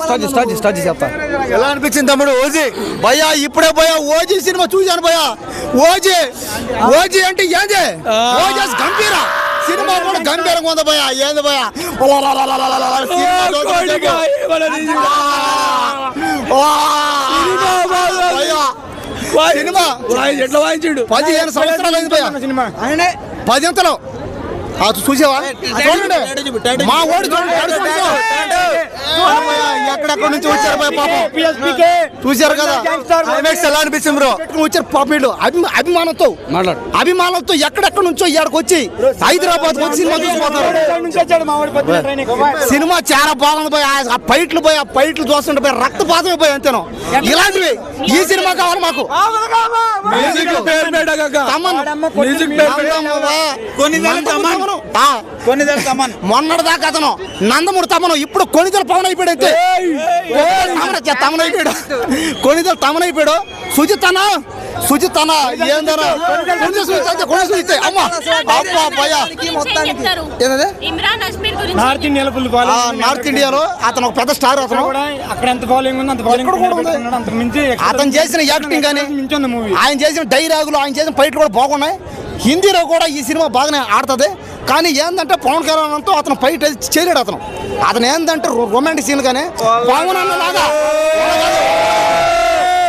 Start చెప్తా. ఎలా అనిపించింది తమ్ముడు ఓజీ? భయ్యా ఇప్పుడే భయ్యా ఓజీ సినిమా చూశాను భయ్యా. ఓజీ అంటే ఏంది? ఓజస్ గంభీర సినిమా కూడా గంభీరంగా ఉంది భయ్యా. ఏంది భయ్యా సినిమా ఎట్లా వాయించాడు? 15 సంవత్సరాలు అయింది భయ్యా సినిమా. 10 చూసావా? చూడండి మా ఓడి ఎక్కడెక్కడ నుంచి వచ్చారు పాపం. చూశారు కదా ఎలా అనిపించింది బ్రో? వచ్చారు పాపీళ్ళు అభిమానంతో ఎక్కడెక్కడ నుంచో ఇక్కడికి వచ్చి హైదరాబాద్ వచ్చి సినిమా చూసిపోతారు. సినిమా చాలా బాగుంది పోయి. ఆ ఫైట్లు చూస్తుంటే పోయి రక్తపాతమే పోయి అంతేనో. ఇలాంటివి ఈ సినిమా కావాలి మాకు. మొన్నటిదాకా అతను నందమూరి తమను, ఇప్పుడు కొనిదల పవన్ అయిపోయాడు. తమన్ అయిపోయాడు, కొనిదల తమన్ అయిపోయాడు. సుజిత్ ఏందన్నా నార్త్ ఇండియాలో అతను ఒక పెద్ద స్టార్. అతను చేసిన యాక్టింగ్ కానీ, ఆయన చేసిన డైలాగులు, ఆయన చేసిన ఫైట్లు కూడా బాగున్నాయి. హిందీలో కూడా ఈ సినిమా బాగానే ఆడుతుంది. కానీ ఏంటంటే పవన్ కళ్యాణ్తో అతను ఫైట్ చేయలేడు. అతను ఏంటంటే రొమాంటిక్ సీన్ కానీ పవన్ అన్నలాగా